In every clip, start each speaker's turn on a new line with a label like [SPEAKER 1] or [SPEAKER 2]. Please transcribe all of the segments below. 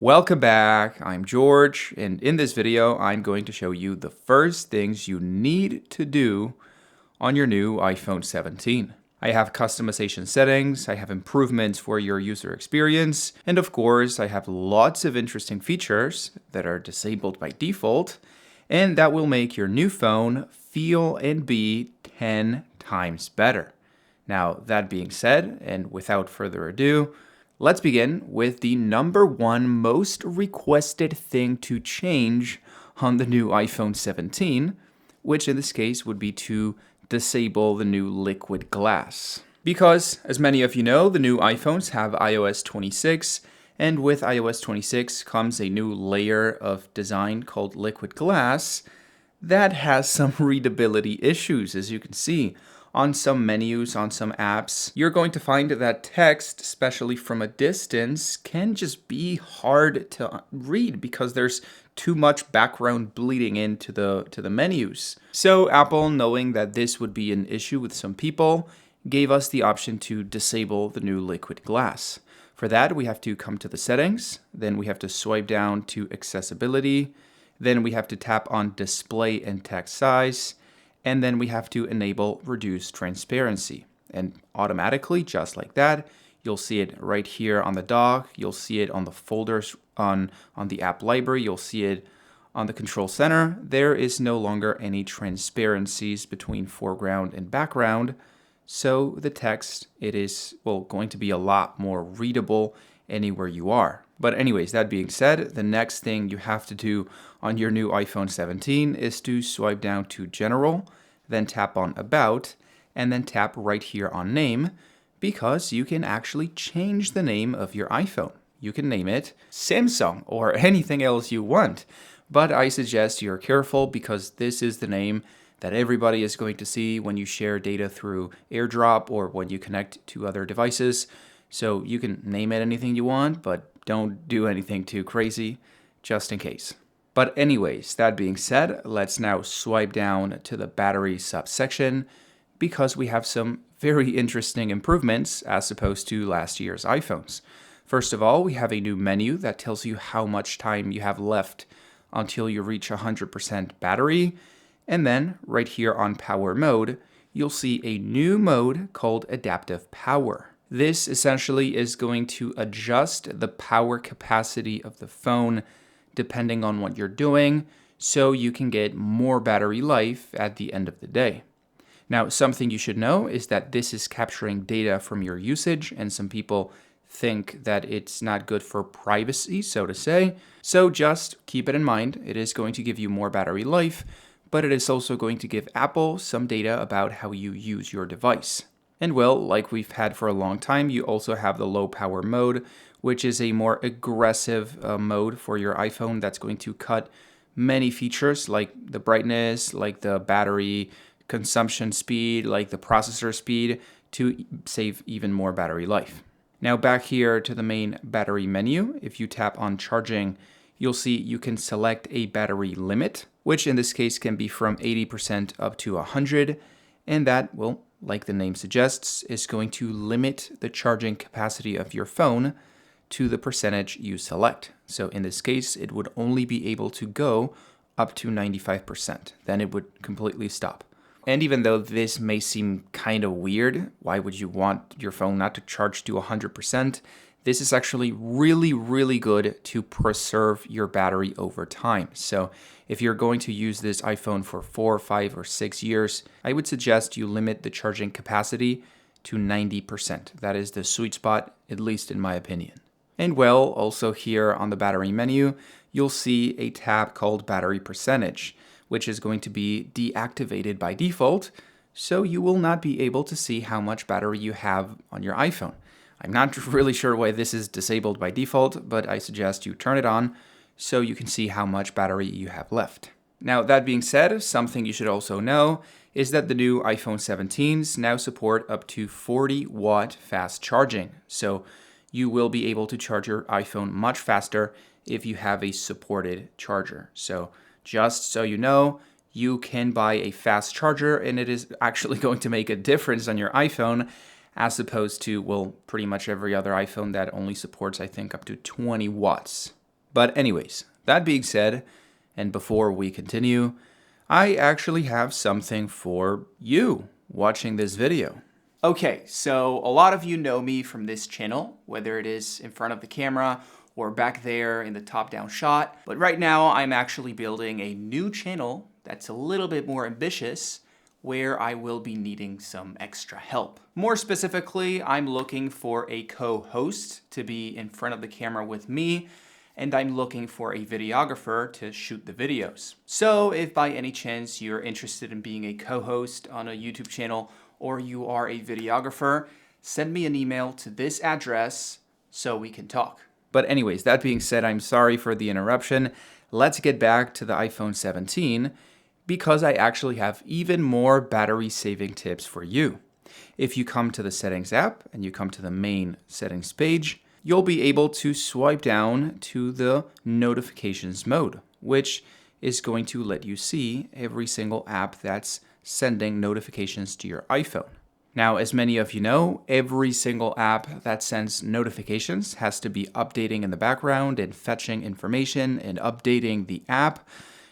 [SPEAKER 1] Welcome back, I'm George, and in this video, I'm going to show you the first things you need to do on your new iPhone 17. I have customization settings, I have improvements for your user experience, and of course, I have lots of interesting features that are disabled by default, and that will make your new phone feel and be 10 times better. Now, that being said, and without further ado, let's begin with the number one most requested thing to change on the new iPhone 17, which in this case would be to disable the new liquid glass. Because, as many of you know, the new iPhones have iOS 26, and with iOS 26 comes a new layer of design called liquid glass that has some readability issues, as you can see. On some menus, on some apps, you're going to find that text, especially from a distance, can just be hard to read because there's too much background bleeding into the menus. So Apple, knowing that this would be an issue with some people, gave us the option to disable the new liquid glass. For that, we have to come to the settings, then we have to swipe down to accessibility, then we have to tap on display and text size, and then we have to enable reduce transparency. And automatically, just like that, you'll see it right here on the dock, you'll see it on the folders on the app library, you'll see it on the control center. There is no longer any transparencies between foreground and background, so the text, it is, well, going to be a lot more readable anywhere you are. But anyways, that being said, the next thing you have to do on your new iPhone 17 is to swipe down to General, then tap on About, and then tap right here on Name, because you can actually change the name of your iPhone. You can name it Samsung or anything else you want, but I suggest you're careful because this is the name that everybody is going to see when you share data through AirDrop or when you connect to other devices. So you can name it anything you want, but don't do anything too crazy, just in case. But anyways, that being said, let's now swipe down to the battery subsection because we have some very interesting improvements as opposed to last year's iPhones. First of all, we have a new menu that tells you how much time you have left until you reach 100% battery. And then right here on power mode, you'll see a new mode called adaptive power. This essentially is going to adjust the power capacity of the phone depending on what you're doing, so you can get more battery life at the end of the day. Now, something you should know is that this is capturing data from your usage, and some people think that it's not good for privacy, so to say. So just keep it in mind, it is going to give you more battery life, but it is also going to give Apple some data about how you use your device. And well, like we've had for a long time, you also have the low power mode, which is a more aggressive mode for your iPhone that's going to cut many features like the brightness, like the battery consumption speed, like the processor speed to save even more battery life. Now back here to the main battery menu, if you tap on charging, you'll see you can select a battery limit, which in this case can be from 80% up to 100, and that will, like the name suggests, is going to limit the charging capacity of your phone to the percentage you select. So in this case, it would only be able to go up to 95%. Then it would completely stop. And even though this may seem kind of weird, why would you want your phone not to charge to 100%? This is actually really, really good to preserve your battery over time. So if you're going to use this iPhone for 4, 5, or 6 years, I would suggest you limit the charging capacity to 90%. That is the sweet spot, at least in my opinion. And well, also here on the battery menu, you'll see a tab called battery percentage, which is going to be deactivated by default, so you will not be able to see how much battery you have on your iPhone. I'm not really sure why this is disabled by default, but I suggest you turn it on so you can see how much battery you have left. Now, that being said, something you should also know is that the new iPhone 17s now support up to 40-watt fast charging. So you will be able to charge your iPhone much faster if you have a supported charger. So just so you know, you can buy a fast charger and it is actually going to make a difference on your iPhone as opposed to, well, pretty much every other iPhone that only supports, I think, up to 20 watts. But anyways, that being said, and before we continue, I actually have something for you watching this video. Okay, so a lot of you know me from this channel, whether it is in front of the camera or back there in the top-down shot. But right now, I'm actually building a new channel that's a little bit more ambitious, where I will be needing some extra help. More specifically, I'm looking for a co-host to be in front of the camera with me, and I'm looking for a videographer to shoot the videos. So if by any chance you're interested in being a co-host on a YouTube channel, or you are a videographer, send me an email to this address so we can talk. But anyways, that being said, I'm sorry for the interruption. Let's get back to the iPhone 17 because I actually have even more battery saving tips for you. If you come to the Settings app and you come to the main settings page, you'll be able to swipe down to the notifications mode, which is going to let you see every single app that's sending notifications to your iPhone. Now, as many of you know, every single app that sends notifications has to be updating in the background and fetching information and updating the app,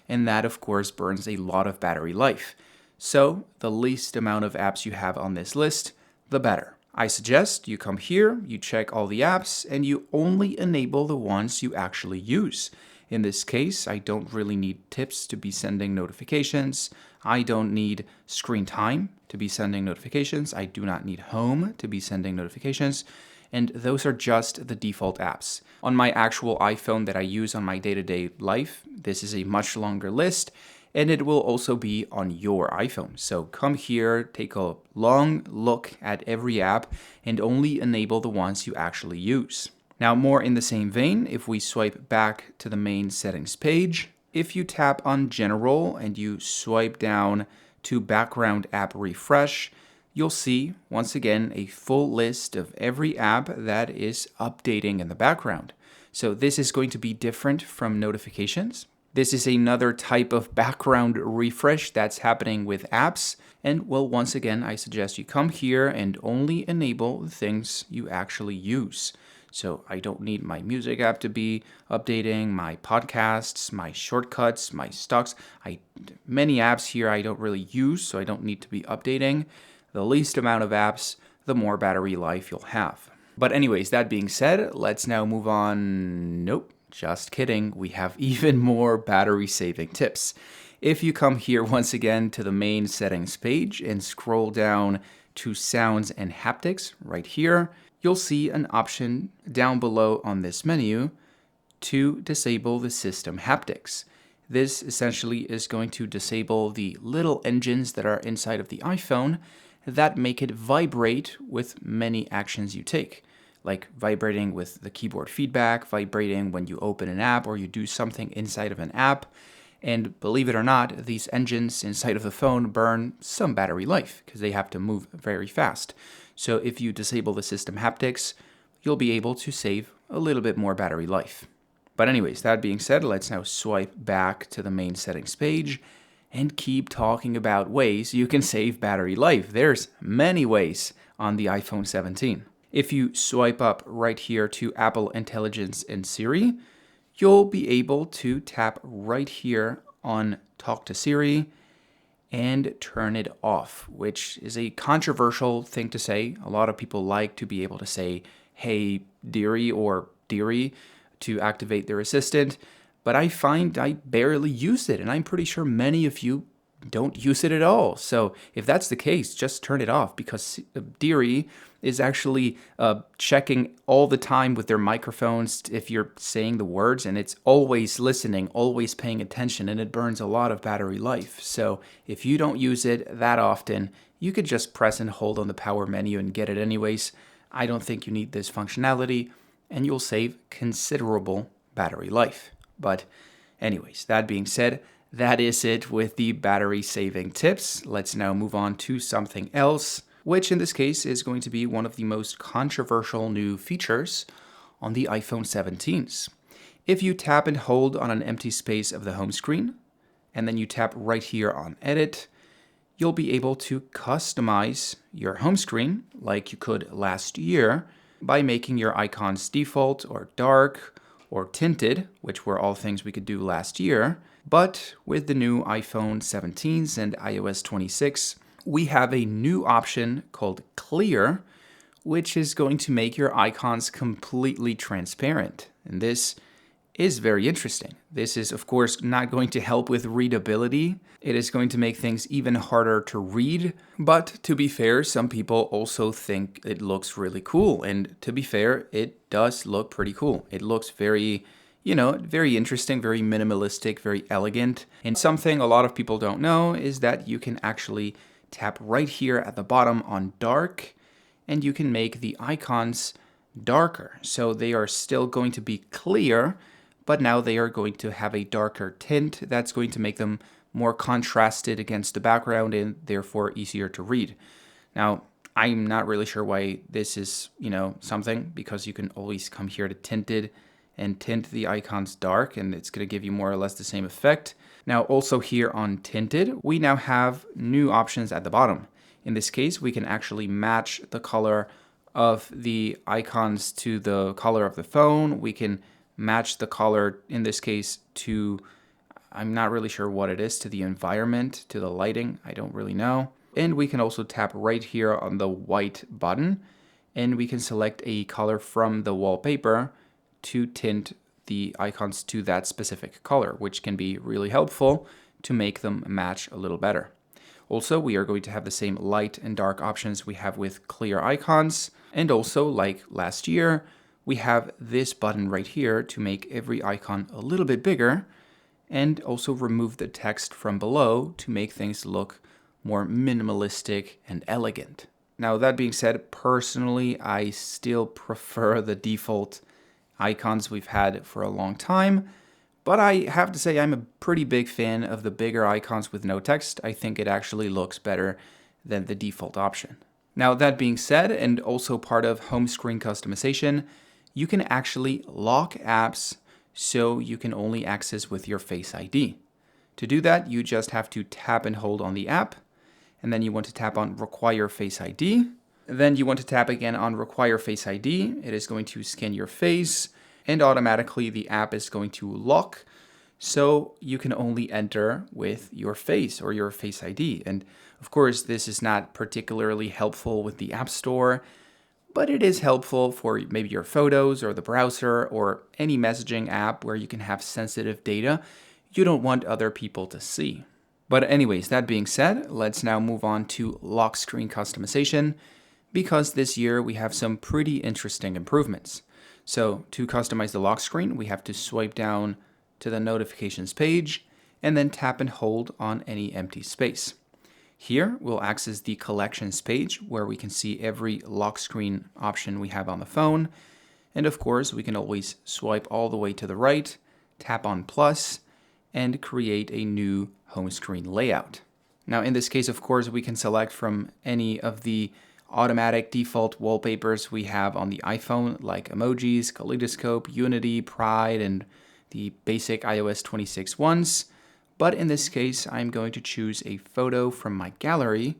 [SPEAKER 1] and that, of course, burns a lot of battery life. So, the least amount of apps you have on this list, the better. I suggest you come here, you check all the apps, and you only enable the ones you actually use. In this case, I don't really need tips to be sending notifications. I don't need screen time to be sending notifications. I do not need home to be sending notifications. And those are just the default apps. On my actual iPhone that I use on my day-to-day life, this is a much longer list, and it will also be on your iPhone. So come here, take a long look at every app, and only enable the ones you actually use. Now, more in the same vein, if we swipe back to the main settings page, if you tap on General and you swipe down to Background App Refresh, you'll see, once again, a full list of every app that is updating in the background. So this is going to be different from notifications. This is another type of background refresh that's happening with apps. And well, once again, I suggest you come here and only enable the things you actually use. So I don't need my music app to be updating, my podcasts, my shortcuts, my stocks. Many apps here I don't really use, so I don't need to be updating. The least amount of apps, the more battery life you'll have. But anyways, that being said, let's now move on. Nope, just kidding. We have even more battery saving tips. If you come here once again to the main settings page and scroll down to sounds and haptics right here, you'll see an option down below on this menu to disable the system haptics. This essentially is going to disable the little engines that are inside of the iPhone that make it vibrate with many actions you take, like vibrating with the keyboard feedback, vibrating when you open an app or you do something inside of an app. And believe it or not, these engines inside of the phone burn some battery life because they have to move very fast. So if you disable the system haptics, you'll be able to save a little bit more battery life. But anyways, that being said, let's now swipe back to the main settings page and keep talking about ways you can save battery life. There's many ways on the iPhone 17. If you swipe up right here to Apple Intelligence and Siri, you'll be able to tap right here on Talk to Siri and turn it off, which is a controversial thing to say. A lot of people like to be able to say, hey, Deary or Deary to activate their assistant, but I find I barely use it, and I'm pretty sure many of you don't use it at all. So if that's the case, just turn it off because Deary is actually checking all the time with their microphones if you're saying the words, and it's always listening, always paying attention, and it burns a lot of battery life. So if you don't use it that often, you could just press and hold on the power menu and get it anyways. I don't think you need this functionality, and you'll save considerable battery life. But anyways, that being said, that is it with the battery saving tips. Let's now move on to something else, which in this case is going to be one of the most controversial new features on the iPhone 17s. If you tap and hold on an empty space of the home screen, and then you tap right here on Edit, you'll be able to customize your home screen like you could last year by making your icons default or dark, or tinted, which were all things we could do last year. But with the new iPhone 17s and iOS 26, we have a new option called Clear, which is going to make your icons completely transparent. And this is very interesting. This is, of course, not going to help with readability. It is going to make things even harder to read. But to be fair, some people also think it looks really cool. And to be fair, it does look pretty cool. It looks very, very interesting, very minimalistic, very elegant. And something a lot of people don't know is that you can actually tap right here at the bottom on dark, and you can make the icons darker. So they are still going to be clear, but now they are going to have a darker tint. That's going to make them more contrasted against the background and therefore easier to read. Now, I'm not really sure why this is, something, because you can always come here to tinted and tint the icons dark, and it's going to give you more or less the same effect. Now, also here on tinted, we now have new options at the bottom. In this case, we can actually match the color of the icons to the color of the phone. We can match the color, in this case, to, I'm not really sure what it is, to the environment, to the lighting. I don't really know. And we can also tap right here on the white button, and we can select a color from the wallpaper to tint the icons to that specific color, which can be really helpful to make them match a little better. Also, we are going to have the same light and dark options we have with clear icons. And also, like last year, we have this button right here to make every icon a little bit bigger, and also remove the text from below to make things look more minimalistic and elegant. Now, that being said, personally, I still prefer the default icons we've had for a long time. But I have to say I'm a pretty big fan of the bigger icons with no text. I think it actually looks better than the default option. Now, that being said, and also part of home screen customization, you can actually lock apps so you can only access with your Face ID. To do that, you just have to tap and hold on the app, and then you want to tap on Require Face ID. Then you want to tap again on Require Face ID. It is going to scan your face, and automatically the app is going to lock, so you can only enter with your face or your Face ID. And of course, this is not particularly helpful with the App Store, but it is helpful for maybe your photos or the browser or any messaging app where you can have sensitive data you don't want other people to see. But anyways, that being said, let's now move on to lock screen customization, because this year we have some pretty interesting improvements. So to customize the lock screen, we have to swipe down to the notifications page and then tap and hold on any empty space. Here we'll access the collections page where we can see every lock screen option we have on the phone. And of course, we can always swipe all the way to the right, tap on plus, and create a new home screen layout. Now in this case, of course, we can select from any of the automatic default wallpapers we have on the iPhone, like emojis, kaleidoscope, Unity, Pride, and the basic iOS 26 ones. But in this case, I'm going to choose a photo from my gallery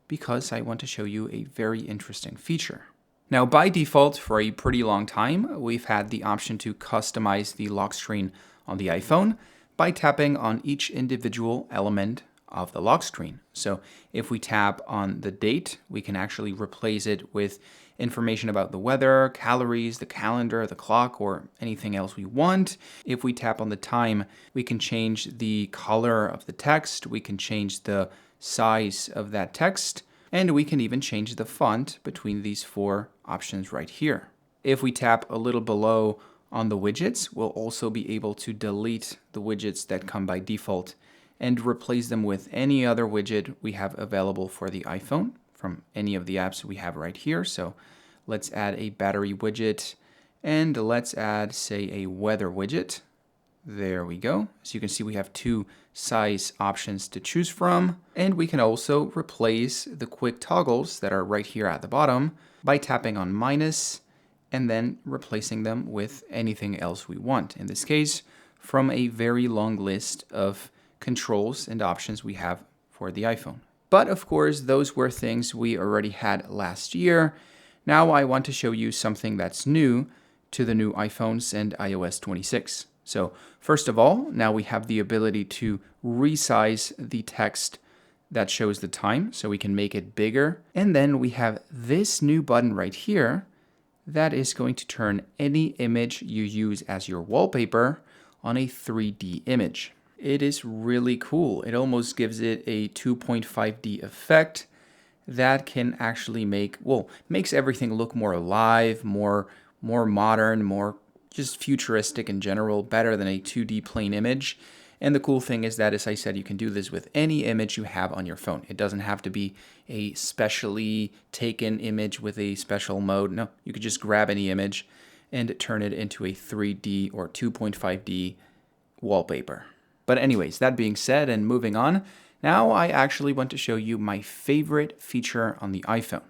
[SPEAKER 1] because I want to show you a very interesting feature. Now, by default, for a pretty long time, we've had the option to customize the lock screen on the iPhone by tapping on each individual element of the lock screen. So if we tap on the date, we can actually replace it with information about the weather, calories, the calendar, the clock, or anything else we want. If we tap on the time, we can change the color of the text, we can change the size of that text, and we can even change the font between these four options right here. If we tap a little below on the widgets, we'll also be able to delete the widgets that come by default and replace them with any other widget we have available for the iPhone from any of the apps we have right here. So let's add a battery widget, and let's add, say, a weather widget. There we go. So you can see we have two size options to choose from, and we can also replace the quick toggles that are right here at the bottom by tapping on minus and then replacing them with anything else we want. In this case, from a very long list of controls and options we have for the iPhone. But of course, those were things we already had last year. Now I want to show you something that's new to the new iPhones and iOS 26. So first of all, now we have the ability to resize the text that shows the time, so we can make it bigger. And then we have this new button right here that is going to turn any image you use as your wallpaper on a 3D image. It is really cool. It almost gives it a 2.5D effect that can actually makes everything look more alive, more modern, more just futuristic in general, better than a 2D plain image. And the cool thing is that, as I said, you can do this with any image you have on your phone. It doesn't have to be a specially taken image with a special mode. No, you could just grab any image and turn it into a 3D or 2.5D wallpaper. But anyways, that being said and moving on, now I actually want to show you my favorite feature on the iPhone.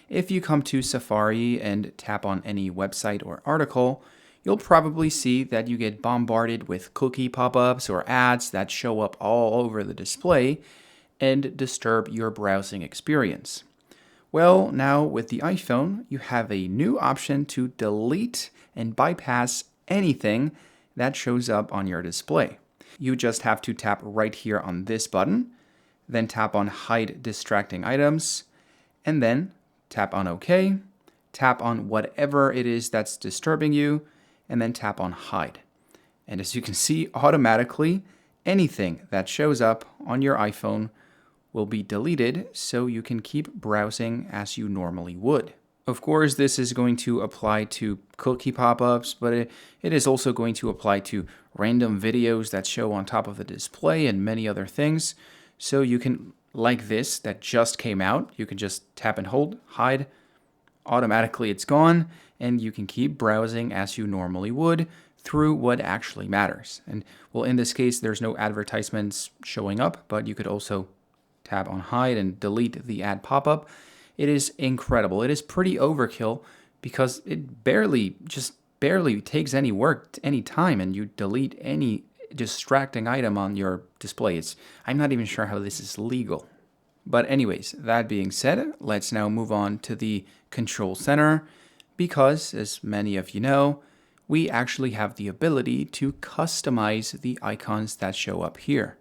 [SPEAKER 1] If you come to Safari and tap on any website or article, you'll probably see that you get bombarded with cookie pop-ups or ads that show up all over the display and disturb your browsing experience. Well, now with the iPhone, you have a new option to delete and bypass anything that shows up on your display. You just have to tap right here on this button, then tap on Hide Distracting Items, and then tap on OK, tap on whatever it is that's disturbing you, and then tap on Hide. And as you can see, automatically, anything that shows up on your iPhone will be deleted so you can keep browsing as you normally would. Of course, this is going to apply to cookie pop-ups, but it is also going to apply to random videos that show on top of the display and many other things. So you can, like this that just came out, you can just tap and hold, hide, automatically it's gone, and you can keep browsing as you normally would through what actually matters. And well, in this case, there's no advertisements showing up, but you could also tap on hide and delete the ad pop-up. It is incredible. It is pretty overkill because it barely takes any work, any time, and you delete any distracting item on your display. I'm not even sure how this is legal. But anyways, that being said, let's now move on to the Control Center because, as many of you know, we actually have the ability to customize the icons that show up here.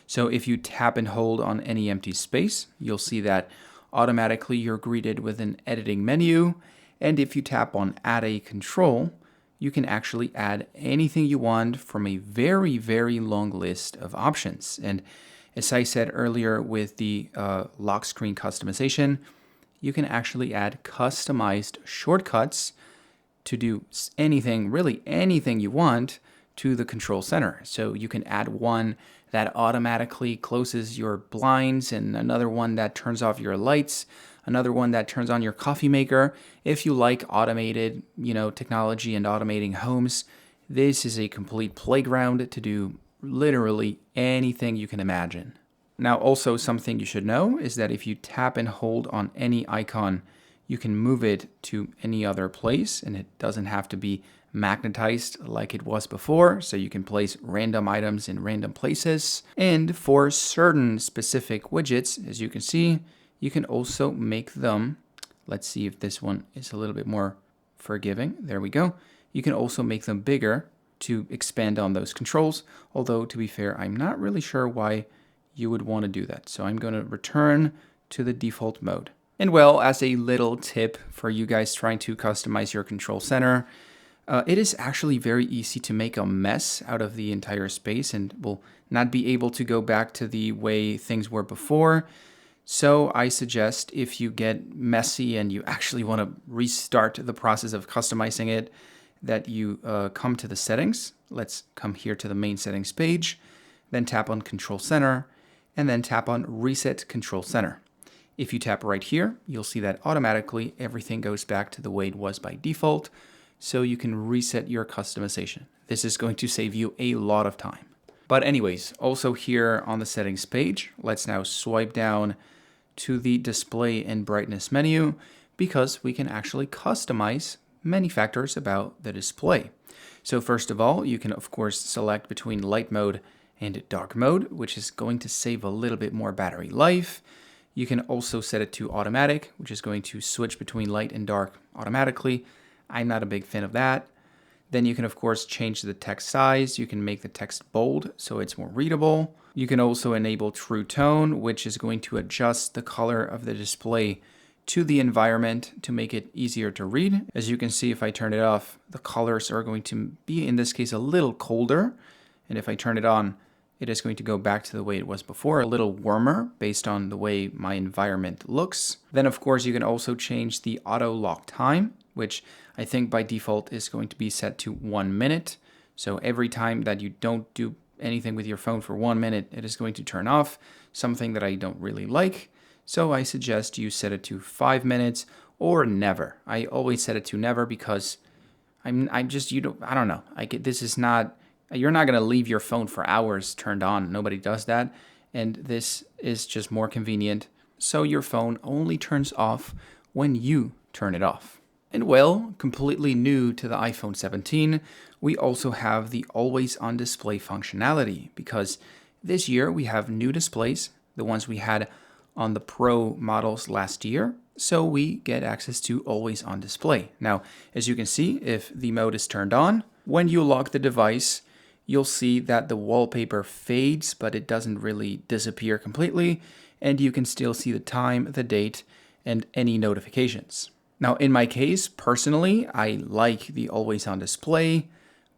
[SPEAKER 1] So if you tap and hold on any empty space, you'll see that automatically you're greeted with an editing menu, and if you tap on Add a Control, you can actually add anything you want from a very, very long list of options. And as I said earlier with the lock screen customization, you can actually add customized shortcuts to do anything, really anything you want to the Control Center. So you can add one that automatically closes your blinds, and another one that turns off your lights, another one that turns on your coffee maker. If you like automated, technology and automating homes, this is a complete playground to do literally anything you can imagine. Now, also something you should know is that if you tap and hold on any icon, you can move it to any other place, and it doesn't have to be magnetized like it was before, so you can place random items in random places. And for certain specific widgets, as you can see, you can also make them, let's see if this one is a little bit more forgiving. There we go. You can also make them bigger to expand on those controls, although to be fair, I'm not really sure why you would want to do that. So I'm going to return to the default mode. And well, as a little tip for you guys trying to customize your Control Center, it is actually very easy to make a mess out of the entire space and will not be able to go back to the way things were before. So I suggest if you get messy and you actually want to restart the process of customizing it, that you come to the settings. Let's come here to the main settings page, then tap on Control Center, and then tap on Reset Control Center. If you tap right here, you'll see that automatically everything goes back to the way it was by default, so you can reset your customization. This is going to save you a lot of time. But anyways, also here on the settings page, let's now swipe down to the display and brightness menu because we can actually customize many factors about the display. So first of all, you can of course select between light mode and dark mode, which is going to save a little bit more battery life. You can also set it to automatic, which is going to switch between light and dark automatically. I'm not a big fan of that. Then you can, of course, change the text size. You can make the text bold so it's more readable. You can also enable True Tone, which is going to adjust the color of the display to the environment to make it easier to read. As you can see, if I turn it off, the colors are going to be, in this case, a little colder. And if I turn it on, it is going to go back to the way it was before, a little warmer based on the way my environment looks. Then, of course, you can also change the auto lock time, which I think by default is going to be set to 1 minute. So every time that you don't do anything with your phone for 1 minute, it is going to turn off, something that I don't really like. So I suggest you set it to 5 minutes or never. I always set it to never because I don't know. You're not going to leave your phone for hours turned on. Nobody does that. And this is just more convenient. So your phone only turns off when you turn it off. And well, completely new to the iPhone 17, we also have the always on display functionality, because this year we have new displays, the ones we had on the Pro models last year. So we get access to always on display. Now, as you can see, if the mode is turned on, when you lock the device, you'll see that the wallpaper fades, but it doesn't really disappear completely. And you can still see the time, the date, and any notifications. Now, in my case, personally, I like the always on display,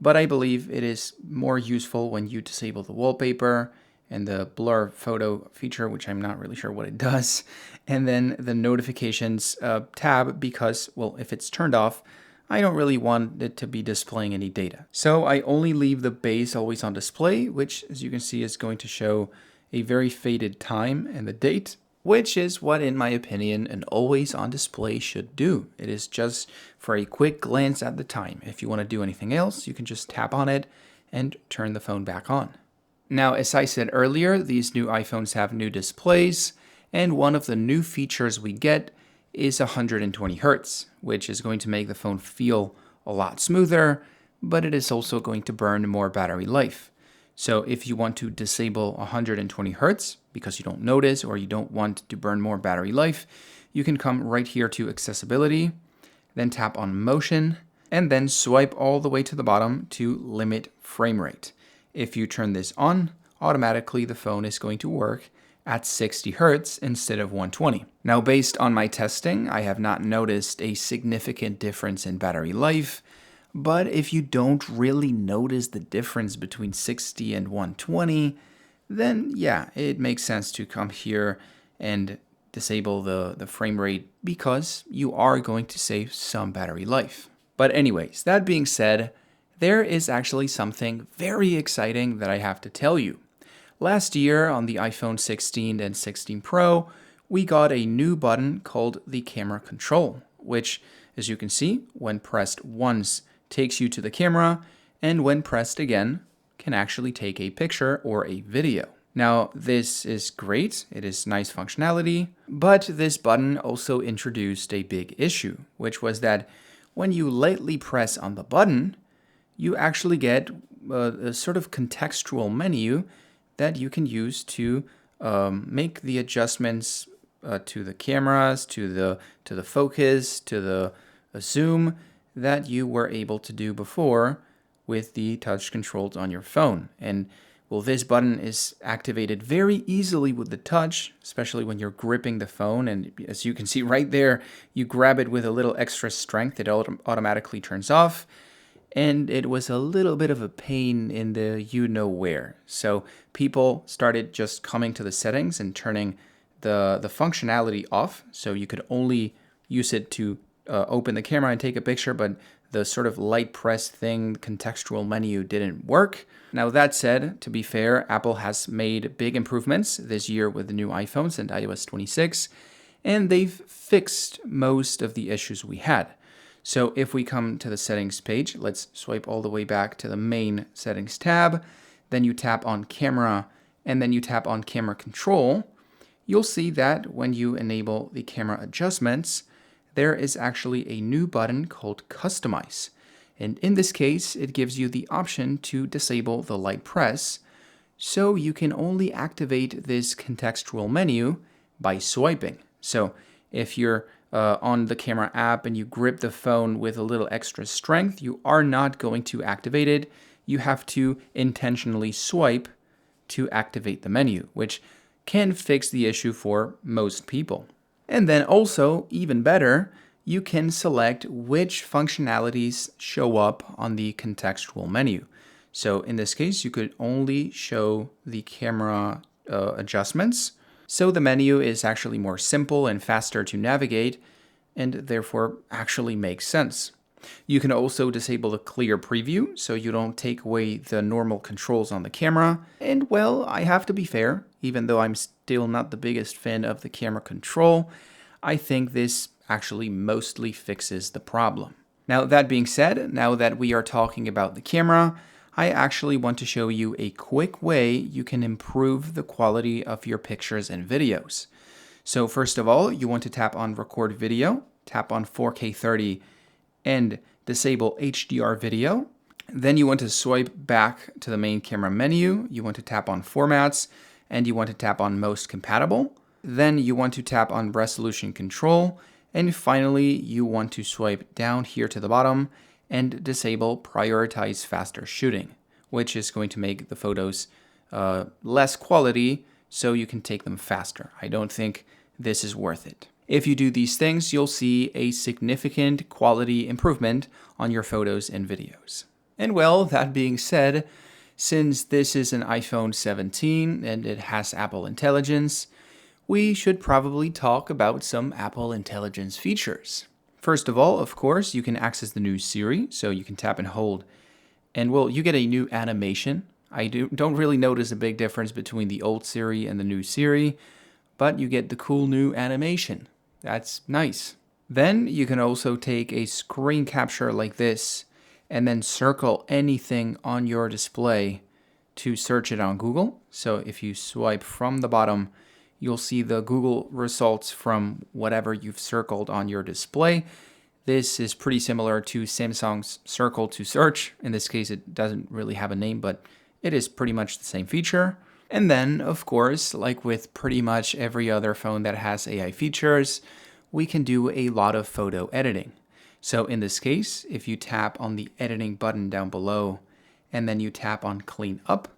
[SPEAKER 1] but I believe it is more useful when you disable the wallpaper and the blur photo feature, which I'm not really sure what it does, and then the notifications tab, because, well, if it's turned off, I don't really want it to be displaying any data. So I only leave the base always on display, which, as you can see, is going to show a very faded time and the date, which is what, in my opinion, an always on display should do. It is just for a quick glance at the time. If you want to do anything else, you can just tap on it and turn the phone back on. Now, as I said earlier, these new iPhones have new displays, and one of the new features we get is 120 Hertz, which is going to make the phone feel a lot smoother, but it is also going to burn more battery life. So if you want to disable 120 Hertz because you don't notice or you don't want to burn more battery life, you can come right here to accessibility, then tap on motion, and then swipe all the way to the bottom to limit frame rate. If you turn this on, automatically the phone is going to work at 60 Hertz instead of 120. Now, based on my testing, I have not noticed a significant difference in battery life, but if you don't really notice the difference between 60 and 120, then yeah, it makes sense to come here and disable the frame rate because you are going to save some battery life. But anyways, that being said, there is actually something very exciting that I have to tell you. Last year on the iPhone 16 and 16 Pro, we got a new button called the camera control, which, as you can see, when pressed once, takes you to the camera, and when pressed again, can actually take a picture or a video. Now, this is great, it is nice functionality, but this button also introduced a big issue, which was that when you lightly press on the button, you actually get a sort of contextual menu that you can use to make the adjustments to the cameras, to the focus, to the zoom that you were able to do before with the touch controls on your phone. And well, this button is activated very easily with the touch, especially when you're gripping the phone. And as you can see right there, you grab it with a little extra strength, it automatically turns off. And it was a little bit of a pain in the you-know-where. So people started just coming to the settings and turning the functionality off. So you could only use it to open the camera and take a picture, but the sort of light press thing, contextual menu, didn't work. Now that said, to be fair, Apple has made big improvements this year with the new iPhones and iOS 26, and they've fixed most of the issues we had. So if we come to the settings page, let's swipe all the way back to the main settings tab, then you tap on camera, and then you tap on camera control, you'll see that when you enable the camera adjustments, there is actually a new button called Customize. And in this case, it gives you the option to disable the light press, so you can only activate this contextual menu by swiping. So if you're on the camera app and you grip the phone with a little extra strength, you are not going to activate it. You have to intentionally swipe to activate the menu, which can fix the issue for most people. And then also, even better, you can select which functionalities show up on the contextual menu. So in this case, you could only show the camera adjustments. So the menu is actually more simple and faster to navigate, and therefore actually makes sense. You can also disable a clear preview, so you don't take away the normal controls on the camera. And well, I have to be fair, even though I'm still not the biggest fan of the camera control, I think this actually mostly fixes the problem. Now, that being said, now that we are talking about the camera, I actually want to show you a quick way you can improve the quality of your pictures and videos. So first of all, you want to tap on Record Video, tap on 4K 30, and disable HDR video. Then you want to swipe back to the main camera menu. You want to tap on Formats, and you want to tap on Most Compatible. Then you want to tap on Resolution Control, and finally you want to swipe down here to the bottom and disable Prioritize Faster Shooting, which is going to make the photos less quality so you can take them faster. I don't think this is worth it. If you do these things, you'll see a significant quality improvement on your photos and videos. And well, that being said, since this is an iPhone 17 and it has Apple Intelligence, we should probably talk about some Apple Intelligence features. First of all, of course, you can access the new Siri, so you can tap and hold, and well, you get a new animation. I don't really notice a big difference between the old Siri and the new Siri, but you get the cool new animation. That's nice. Then you can also take a screen capture like this and then circle anything on your display to search it on Google. So if you swipe from the bottom, you'll see the Google results from whatever you've circled on your display. This is pretty similar to Samsung's Circle to Search. In this case, it doesn't really have a name, but it is pretty much the same feature. And then, of course, like with pretty much every other phone that has AI features, we can do a lot of photo editing. So in this case, if you tap on the editing button down below, and then you tap on Clean Up,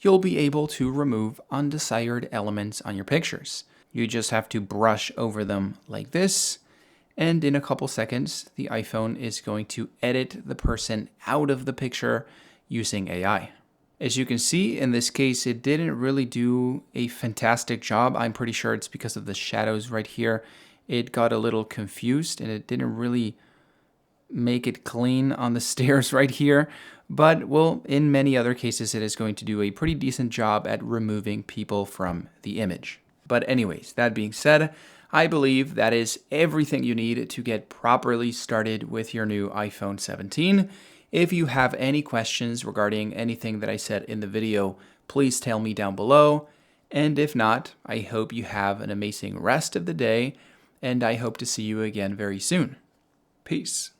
[SPEAKER 1] you'll be able to remove undesired elements on your pictures. You just have to brush over them like this, and in a couple seconds, the iPhone is going to edit the person out of the picture using AI. As you can see, in this case, it didn't really do a fantastic job. I'm pretty sure it's because of the shadows right here. It got a little confused, and it didn't really make it clean on the stairs right here. But, well, in many other cases, it is going to do a pretty decent job at removing people from the image. But anyways, that being said, I believe that is everything you need to get properly started with your new iPhone 17. If you have any questions regarding anything that I said in the video, please tell me down below. And if not, I hope you have an amazing rest of the day, and I hope to see you again very soon. Peace.